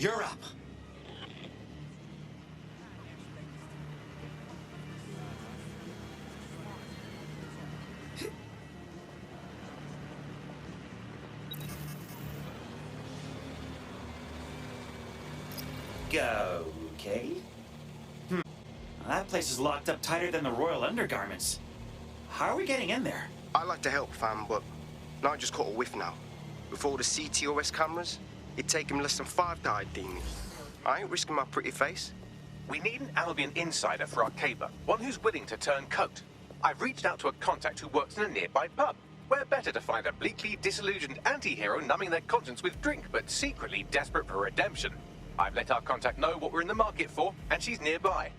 You're up. Okay. Well, that place is locked up tighter than the royal undergarments. How are we getting in there? I'd like to help, fam, but I just caught a whiff now. With all the CTOS cameras, it'd take him less than 5 to ID me. I ain't risking my pretty face. We need an Albion insider for our caper, one who's willing to turn coat. I've reached out to a contact who works in a nearby pub. Where better to find a bleakly disillusioned anti-hero numbing their conscience with drink, but secretly desperate for redemption. I've let our contact know what we're in the market for, and she's nearby.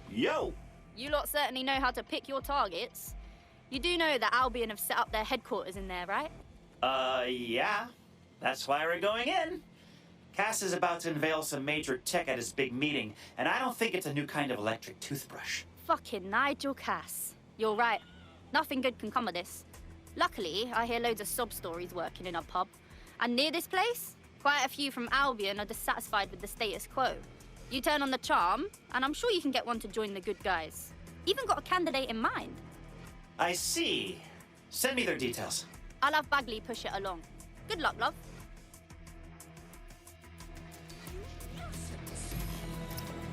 Yo! You lot certainly know how to pick your targets. You do know that Albion have set up their headquarters in there, right? Yeah. That's why we're going in. Cass is about to unveil some major tech at his big meeting, and I don't think it's a new kind of electric toothbrush. Fucking Nigel Cass. You're right. Nothing good can come of this. Luckily, I hear loads of sob stories working in our pub. And near this place, quite a few from Albion are dissatisfied with the status quo. You turn on the charm, and I'm sure you can get one to join the good guys. Even got a candidate in mind. I see. Send me their details. I'll have Bagley push it along. Good luck, love.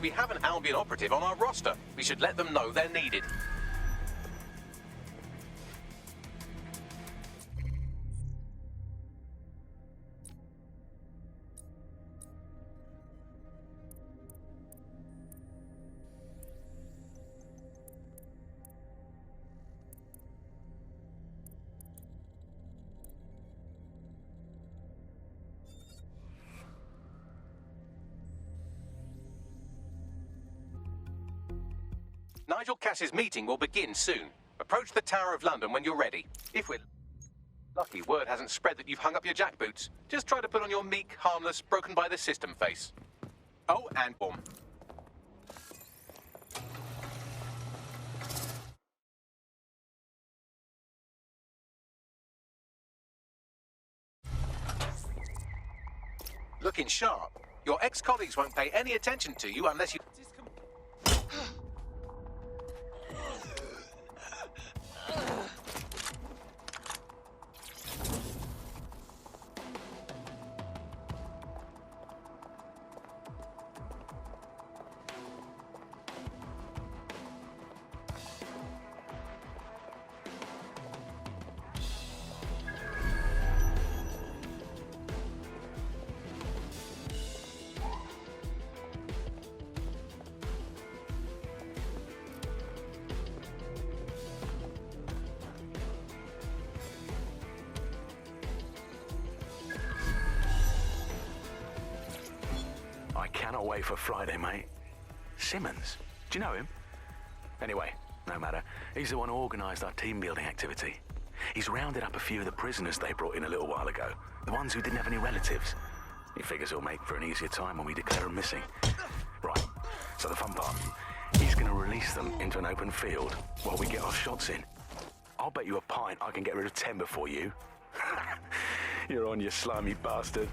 We have an Albion operative on our roster. We should let them know they're needed. Nigel Cass's meeting will begin soon. Approach the Tower of London when you're ready. If we're lucky, word hasn't spread that you've hung up your jackboots. Just try to put on your meek, harmless, broken by the system face. Oh, and boom. Looking sharp. Your ex-colleagues won't pay any attention to you unless you... I cannot wait for Friday, mate. Simmons? Do you know him? Anyway, no matter. He's the one who organised our team-building activity. He's rounded up a few of the prisoners they brought in a little while ago. The ones who didn't have any relatives. He figures he'll make for an easier time when we declare them missing. Right, so the fun part. He's going to release them into an open field while we get our shots in. I'll bet you a pint I can get rid of 10 before you. You're on, you slimy bastard.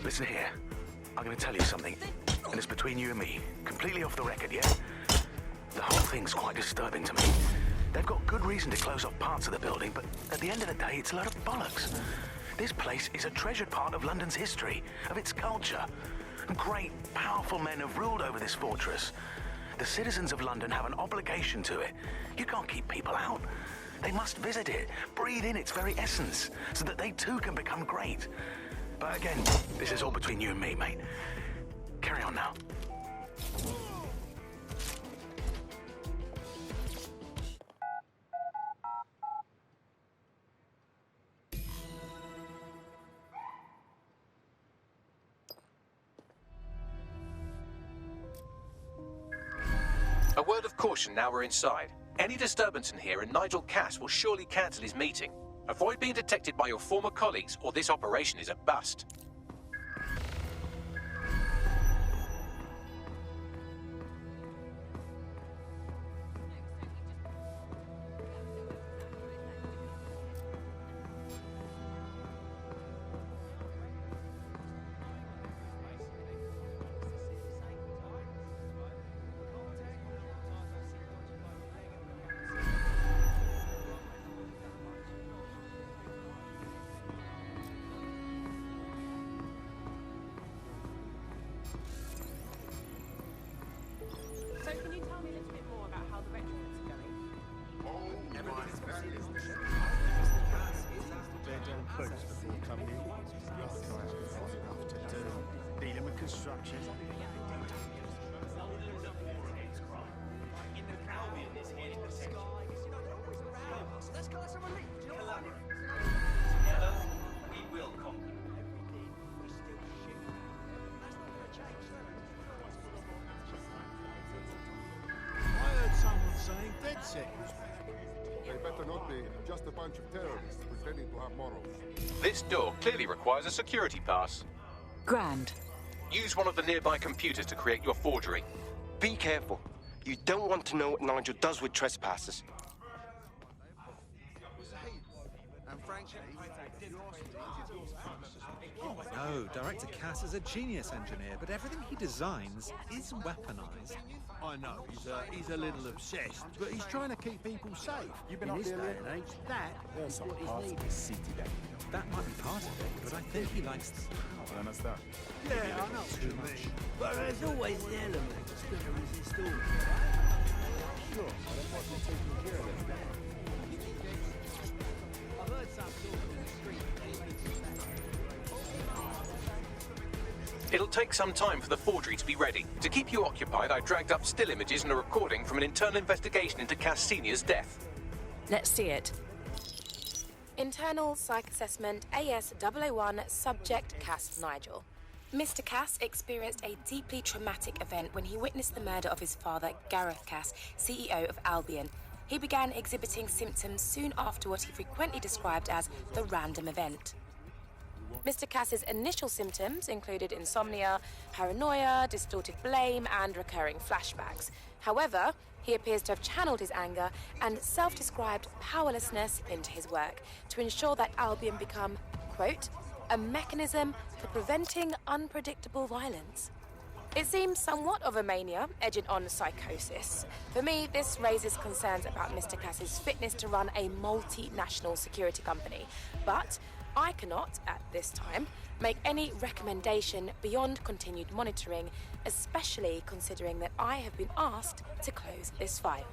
Listen here, I'm going to tell you something, and it's between you and me, completely off the record, yeah? The whole thing's quite disturbing to me. They've got good reason to close off parts of the building, but at the end of the day, it's a load of bollocks. This place is a treasured part of London's history, of its culture. Great, powerful men have ruled over this fortress. The citizens of London have an obligation to it. You can't keep people out. They must visit it, breathe in its very essence, so that they too can become great. But again, this is all between you and me, mate. Carry on now. A word of caution now we're inside. Any disturbance in here and Nigel Cass will surely cancel his meeting. Avoid being detected by your former colleagues, or this operation is a bust. So can you tell me a little bit more about how the retrofits are going? They're doing boots before coming in. Enough to do. Dealing with construction. I heard someone saying DedSec was back. They better not be just a bunch of terrorists pretending to have morals. This door clearly requires a security pass. Grand. Use one of the nearby computers to create your forgery. Be careful. You don't want to know what Nigel does with trespassers. No, Director Cass is a genius engineer, but everything he designs is weaponized. I know, he's a little obsessed, but he's trying to keep people safe. You've been in this day and age, that is what is needed. That might be part of it, but I think he likes the power. Yeah, I know what you mean. But there's always the element that's going to resist all. Sure, but that's what you're taking care of them. I've heard some talking in the street. It'll take some time for the forgery to be ready. To keep you occupied, I dragged up still images and a recording from an internal investigation into Cass Sr.'s death. Let's see it. Internal Psych Assessment AS001 Subject Cass Nigel. Mr. Cass experienced a deeply traumatic event when he witnessed the murder of his father, Gareth Cass, CEO of Albion. He began exhibiting symptoms soon after what he frequently described as the random event. Mr. Cass's initial symptoms included insomnia, paranoia, distorted blame, and recurring flashbacks. However, he appears to have channeled his anger and self-described powerlessness into his work to ensure that Albion become, quote, a mechanism for preventing unpredictable violence. It seems somewhat of a mania, edging on psychosis. For me, this raises concerns about Mr. Cass's fitness to run a multinational security company. But I cannot, at this time, make any recommendation beyond continued monitoring, especially considering that I have been asked to close this file.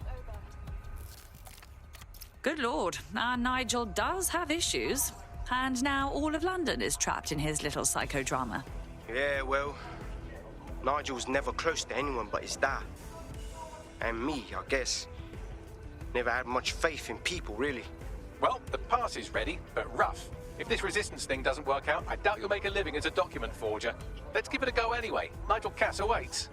Good lord, our Nigel does have issues. And now all of London is trapped in his little psychodrama. Yeah, well, Nigel's never close to anyone but his dad. And me, I guess. Never had much faith in people, really. Well, the pass is ready, but rough. If this resistance thing doesn't work out, I doubt you'll make a living as a document forger. Let's give it a go anyway. Nigel Cass awaits.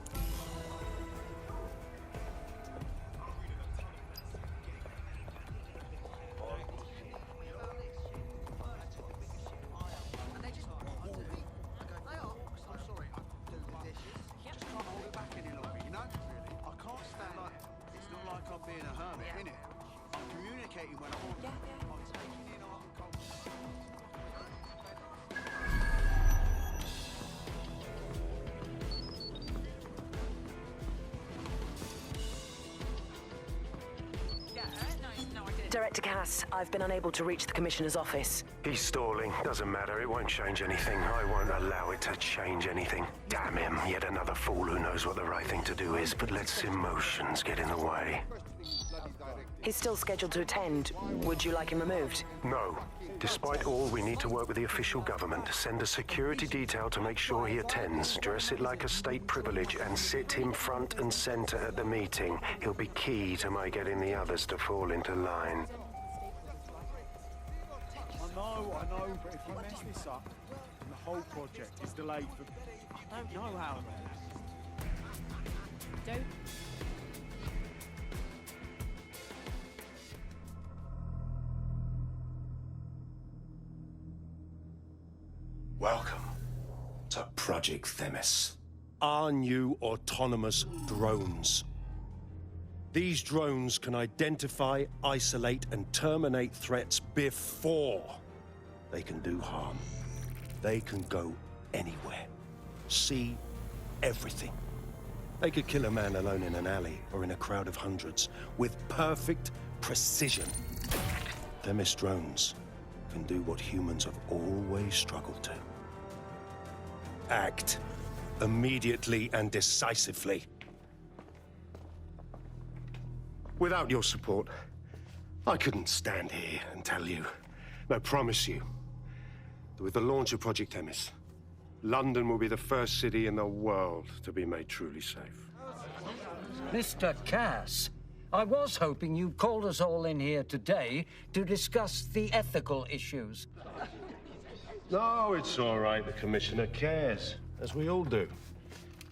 Director Cass, I've been unable to reach the Commissioner's office. He's stalling. Doesn't matter. It won't change anything. I won't allow it to change anything. Damn him. Yet another fool who knows what the right thing to do is, but lets emotions get in the way. He's still scheduled to attend. Would you like him removed? No. Despite all, we need to work with the official government. Send a security detail to make sure he attends. Dress it like a state privilege and sit him front and center at the meeting. He'll be key to my getting the others to fall into line. I know, but if you mess this up, then the whole project is delayed for... I don't know how. Don't... Welcome to Project Themis. Our new autonomous drones. These drones can identify, isolate, and terminate threats before they can do harm. They can go anywhere, see everything. They could kill a man alone in an alley or in a crowd of hundreds with perfect precision. Themis drones can do what humans have always struggled to. Act immediately and decisively. Without your support, I couldn't stand here and tell you, no, promise you, that with the launch of Project Themis, London will be the first city in the world to be made truly safe. Mr. Cass, I was hoping you'd called us all in here today to discuss the ethical issues. No, it's all right. The Commissioner cares, as we all do.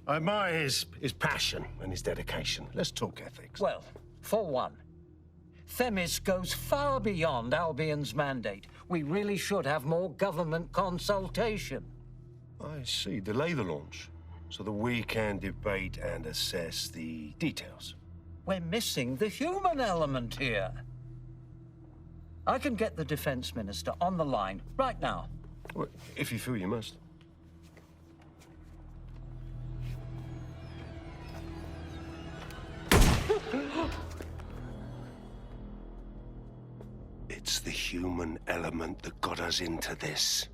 I admire his passion and his dedication. Let's talk ethics. Well, for one, Themis goes far beyond Albion's mandate. We really should have more government consultation. I see. Delay the launch so that we can debate and assess the details. We're missing the human element here. I can get the Defense Minister on the line right now. Well, if you feel you must. It's the human element that got us into this.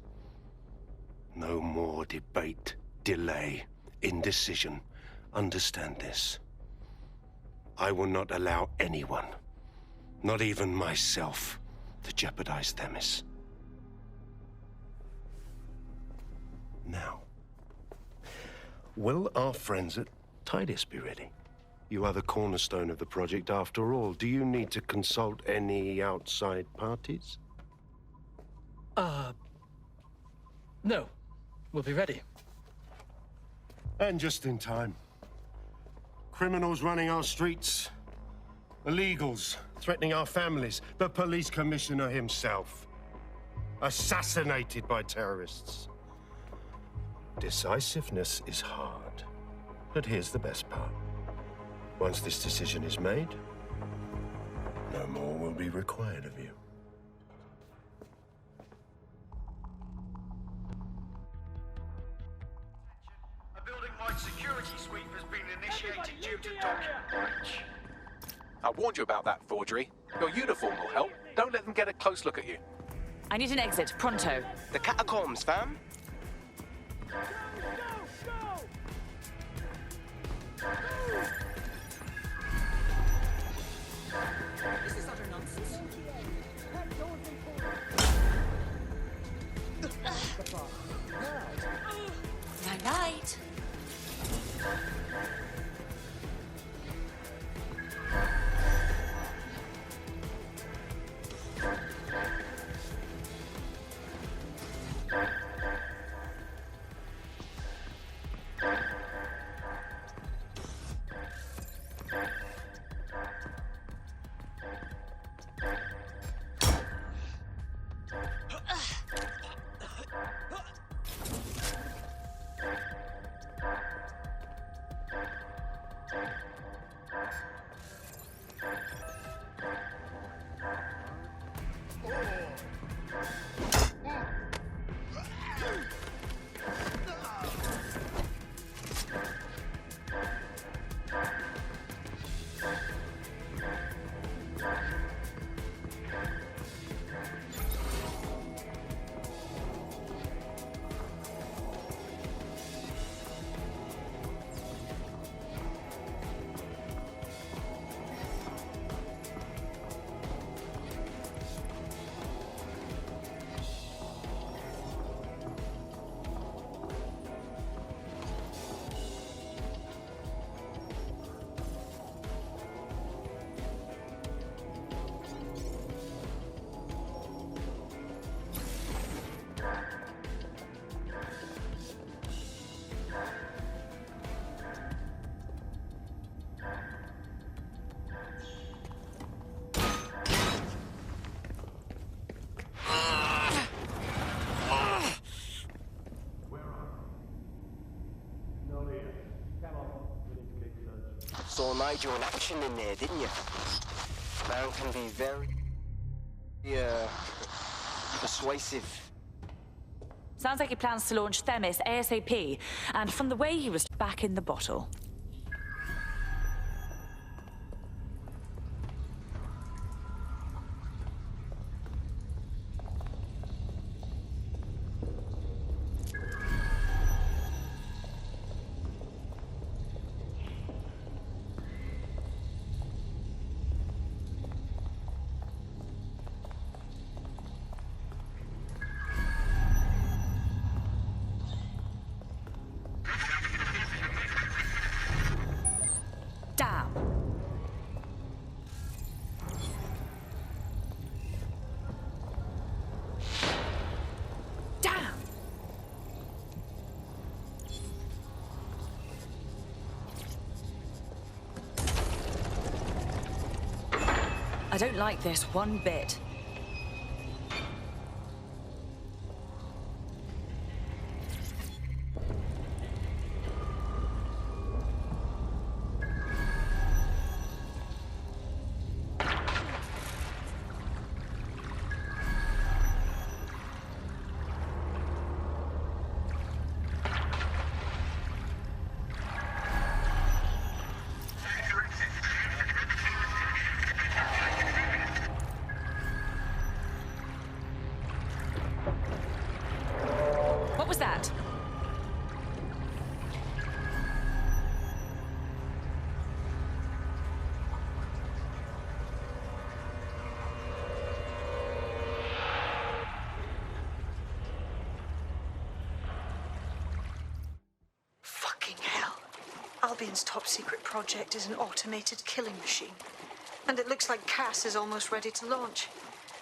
No more debate, delay, indecision. Understand this. I will not allow anyone, not even myself, to jeopardize Themis. Now, will our friends at Tidus be ready? You are the cornerstone of the project after all. Do you need to consult any outside parties? No. We'll be ready. And just in time. Criminals running our streets. Illegals threatening our families. The police commissioner himself. Assassinated by terrorists. Decisiveness is hard. But here's the best part. Once this decision is made, no more will be required of you. A building-wide security sweep has been initiated due to document breach. I warned you about that forgery. Your uniform will help. Don't let them get a close look at you. I need an exit, pronto. The catacombs, fam. This is utter nonsense. Night-night. Nigel in action in there, didn't you? Man can be very... persuasive. Sounds like he plans to launch Themis ASAP, and from the way he was back in the bottle. I don't like this one bit. What was that? Fucking hell. Albion's top secret project is an automated killing machine. And it looks like Cass is almost ready to launch.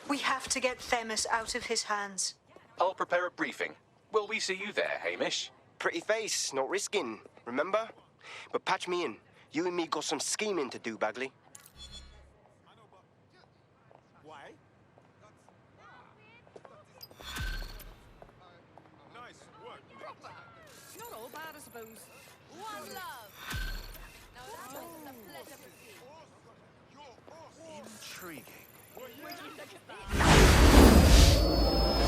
We have to get Themis out of his hands. I'll prepare a briefing. Will we see you there, Hamish? Pretty face, not risking, remember? But patch me in. You and me got some scheming to do, Bagley. Why? Nice work. Not all bad, I suppose. One love. Now that was a pleasure to see. Intriguing. Where'd you look at that?